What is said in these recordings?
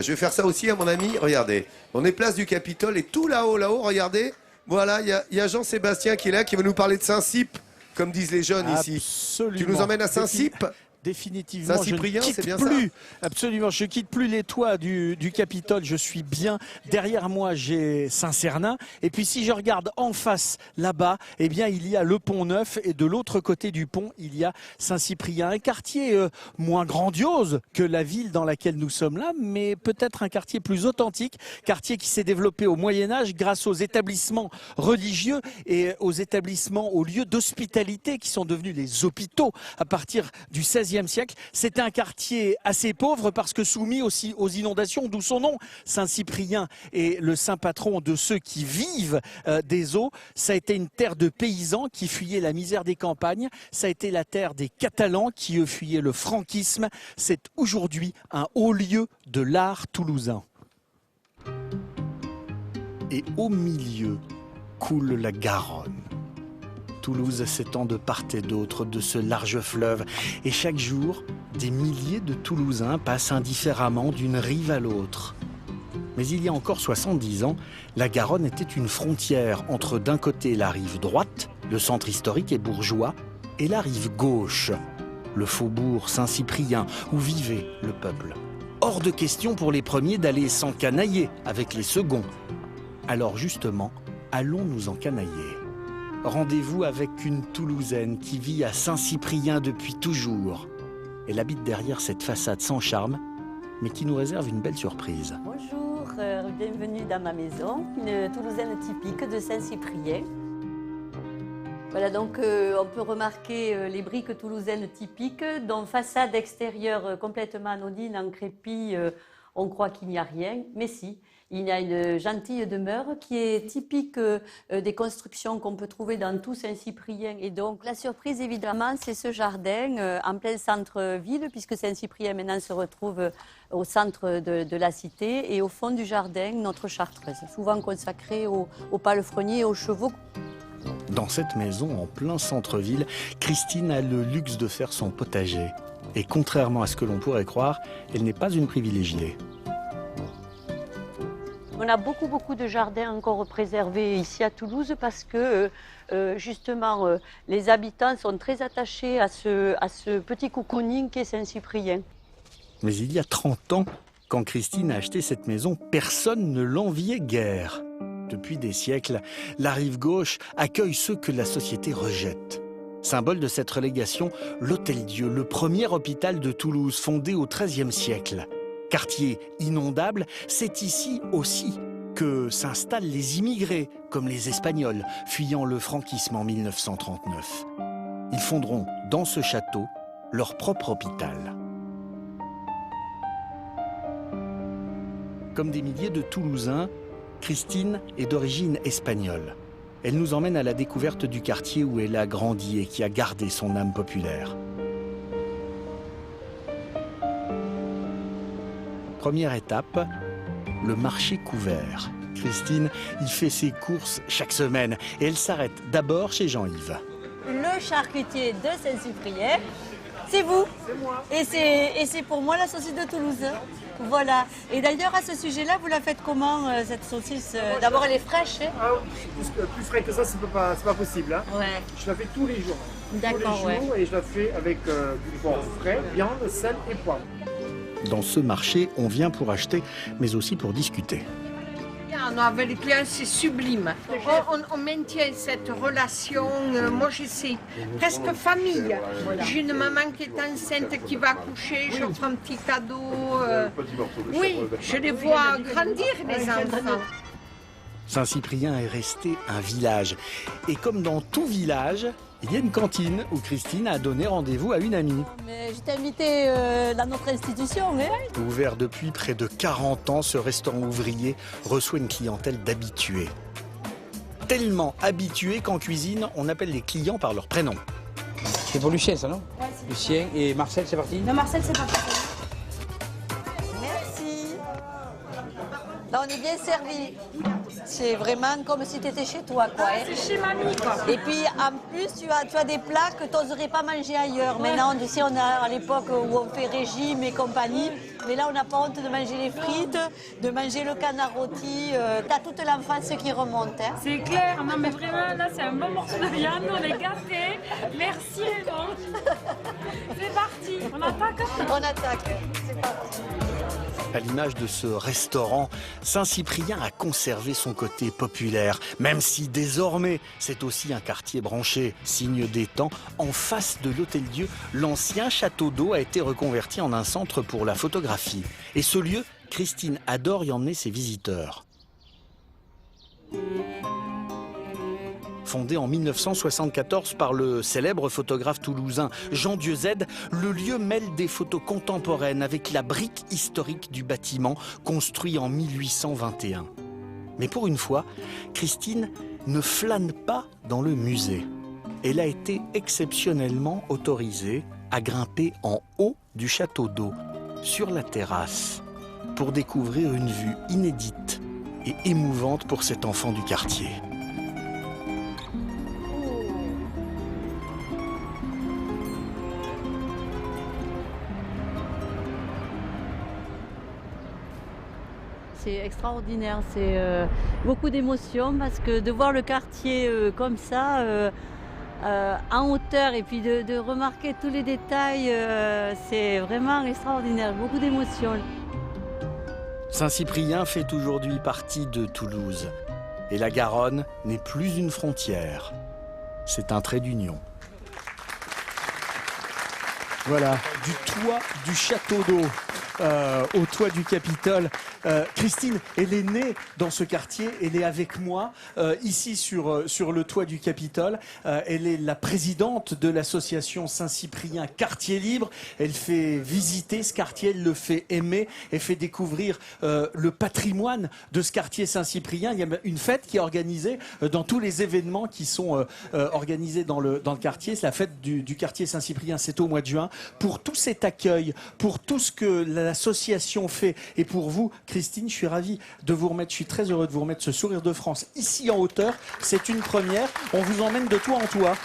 Je vais faire ça aussi à mon ami, regardez. On est place du Capitole et tout là-haut, regardez. Voilà, il y a Jean-Sébastien qui est là, qui va nous parler de Saint-Cyp, comme disent les jeunes ici. Absolument. Tu nous emmènes à Saint-Cyp ? Définitivement, Saint-Cyprien, c'est bien plus, ça. absolument, je quitte plus les toits du Capitole, je suis bien. Derrière moi, j'ai Saint-Cernin. Et puis si je regarde en face, là-bas, eh bien, il y a le Pont Neuf. Et de l'autre côté du pont, il y a Saint-Cyprien. Un quartier moins grandiose que la ville dans laquelle nous sommes là, mais peut-être un quartier plus authentique. Quartier qui s'est développé au Moyen-Âge grâce aux établissements religieux et aux établissements, aux lieux d'hospitalité qui sont devenus les hôpitaux à partir du XVIe siècle. C'était un quartier assez pauvre parce que soumis aussi aux inondations, d'où son nom. Saint-Cyprien est le saint patron de ceux qui vivent des eaux. Ça a été une terre de paysans qui fuyaient la misère des campagnes. Ça a été la terre des Catalans qui eux fuyaient le franquisme. C'est aujourd'hui un haut lieu de l'art toulousain. Et au milieu coule la Garonne. Toulouse s'étend de part et d'autre de ce large fleuve. Et chaque jour, des milliers de Toulousains passent indifféremment d'une rive à l'autre. Mais il y a encore 70 ans, la Garonne était une frontière entre d'un côté la rive droite, le centre historique et bourgeois, et la rive gauche, le faubourg Saint-Cyprien, où vivait le peuple. Hors de question pour les premiers d'aller s'encanailler avec les seconds. Alors justement, allons nous encanailler. Rendez-vous avec une Toulousaine qui vit à Saint-Cyprien depuis toujours. Elle habite derrière cette façade sans charme, mais qui nous réserve une belle surprise. Bonjour, bienvenue dans ma maison, une Toulousaine typique de Saint-Cyprien. Voilà, donc on peut remarquer les briques toulousaines typiques, dont façade extérieure complètement anodine, en crépi, on croit qu'il n'y a rien, mais si. Il y a une gentille demeure qui est typique des constructions qu'on peut trouver dans tout Saint-Cyprien. Et donc la surprise évidemment c'est ce jardin en plein centre-ville puisque Saint-Cyprien maintenant se retrouve au centre de la cité et au fond du jardin notre chartreuse, souvent consacrée aux palefreniers et aux chevaux. Dans cette maison en plein centre-ville, Christine a le luxe de faire son potager. Et contrairement à ce que l'on pourrait croire, elle n'est pas une privilégiée. On a beaucoup de jardins encore préservés ici à Toulouse parce que justement les habitants sont très attachés à ce petit cocooning qu'est Saint-Cyprien. Mais il y a 30 ans, quand Christine a acheté cette maison, personne ne l'enviait guère. Depuis des siècles, la rive gauche accueille ceux que la société rejette. Symbole de cette relégation, l'Hôtel-Dieu, le premier hôpital de Toulouse fondé au XIIIe siècle. Quartier inondable, c'est ici aussi que s'installent les immigrés, comme les Espagnols, fuyant le franquisme en 1939. Ils fonderont dans ce château leur propre hôpital. Comme des milliers de Toulousains, Christine est d'origine espagnole. Elle nous emmène à la découverte du quartier où elle a grandi et qui a gardé son âme populaire. Première étape, le marché couvert. Christine y fait ses courses chaque semaine et elle s'arrête d'abord chez Jean-Yves. Le charcutier de Saint-Cyprien, c'est vous. C'est moi. Et c'est pour moi la saucisse de Toulouse. Voilà. Et d'ailleurs, à ce sujet-là, vous la faites comment, cette saucisse? D'abord, elle est fraîche. Hein? Ah oui, plus frais que ça, c'est pas possible. Hein. Ouais. Je la fais tous les jours. D'accord, ouais. Et je la fais avec du porc frais, viande, sel et poivre. Dans ce marché, on vient pour acheter, mais aussi pour discuter. Avec les clients, c'est sublime. On maintient cette relation, moi j'essaie, presque famille. J'ai une maman qui est enceinte, qui va accoucher, je leur fais un petit cadeau. Oui, je les vois grandir, les enfants. Saint-Cyprien est resté un village. Et comme dans tout village, il y a une cantine où Christine a donné rendez-vous à une amie. Mais je t'ai invité dans notre institution. Hein? Ouvert depuis près de 40 ans, ce restaurant ouvrier reçoit une clientèle d'habitués. Tellement habitués qu'en cuisine, on appelle les clients par leur prénom. C'est pour Lucien, ça, non? Ouais, Lucien et Marcel, c'est parti? Non, Marcel, c'est parti. Merci. Là, on est bien servi. C'est vraiment comme si tu étais chez toi, quoi. Hein. C'est chez mamie, quoi. Et puis, en plus, tu as des plats que tu n'oserais pas manger ailleurs. Maintenant, tu sais, on a à l'époque où on fait régime et compagnie, Mais là, on n'a pas honte de manger les frites, de manger le canard rôti. T'as toute l'enfance qui remonte. Hein. C'est clair, non mais vraiment, là, c'est un bon morceau de viande, on est gâtés. Merci, Raymond. C'est parti, on attaque. On attaque, c'est parti. À l'image de ce restaurant, Saint-Cyprien a conservé son côté populaire, même si désormais c'est aussi un quartier branché. Signe des temps, en face de l'Hôtel-Dieu, l'ancien château d'eau a été reconverti en un centre pour la photographie. Et ce lieu, Christine adore y emmener ses visiteurs. Fondé en 1974 par le célèbre photographe toulousain Jean Dieuzède, le lieu mêle des photos contemporaines avec la brique historique du bâtiment construit en 1821. Mais pour une fois, Christine ne flâne pas dans le musée. Elle a été exceptionnellement autorisée à grimper en haut du château d'eau, sur la terrasse, pour découvrir une vue inédite et émouvante pour cet enfant du quartier. C'est extraordinaire, c'est beaucoup d'émotions parce que de voir le quartier comme ça, en hauteur et puis de remarquer tous les détails, c'est vraiment extraordinaire, beaucoup d'émotions. Saint-Cyprien fait aujourd'hui partie de Toulouse et la Garonne n'est plus une frontière, c'est un trait d'union. Voilà, du toit du château d'eau au toit du Capitole. Christine, elle est née dans ce quartier, elle est avec moi ici sur le toit du Capitole. Elle est la présidente de l'association Saint-Cyprien Quartier Libre. Elle fait visiter ce quartier, elle le fait aimer, elle fait découvrir le patrimoine de ce quartier Saint-Cyprien. Il y a une fête qui est organisée dans tous les événements qui sont organisés dans le quartier. C'est la fête du quartier Saint-Cyprien, c'est au mois de juin. Pour tout cet accueil, pour tout ce que l'association fait et pour vous, Christine, je suis ravi de vous remettre, je suis très heureux de vous remettre ce sourire de France ici en hauteur. C'est une première. On vous emmène de toit en toit.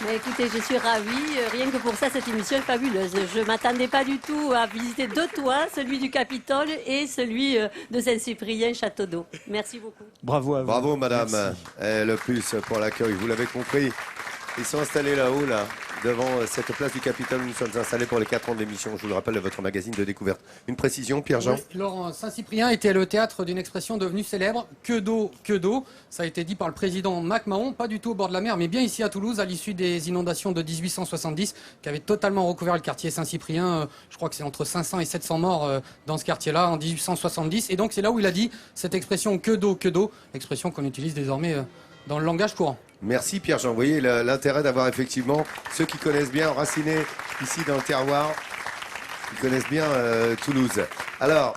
Mais écoutez, je suis ravie. Rien que pour ça, cette émission est fabuleuse. Je ne m'attendais pas du tout à visiter deux toits, celui du Capitole et celui de Saint-Cyprien Château d'eau. Merci beaucoup. Bravo à vous. Bravo, madame. Merci. Le plus pour l'accueil, vous l'avez compris. Ils sont installés là-haut, là, devant cette place du Capitole où nous sommes installés pour les 4 ans de l'émission. Je vous le rappelle, de votre magazine de découverte. Une précision, Pierre-Jean? Oui, Laurent, Saint-Cyprien était le théâtre d'une expression devenue célèbre, que d'eau, que d'eau. Ça a été dit par le président Mac Mahon, pas du tout au bord de la mer, mais bien ici à Toulouse, à l'issue des inondations de 1870, qui avaient totalement recouvert le quartier Saint-Cyprien. Je crois que c'est entre 500 et 700 morts dans ce quartier-là en 1870. Et donc c'est là où il a dit cette expression que d'eau, expression qu'on utilise désormais dans le langage courant. Merci Pierre-Jean. Vous voyez l'intérêt d'avoir effectivement ceux qui connaissent bien, enracinés ici dans le terroir, qui connaissent bien Toulouse. Alors,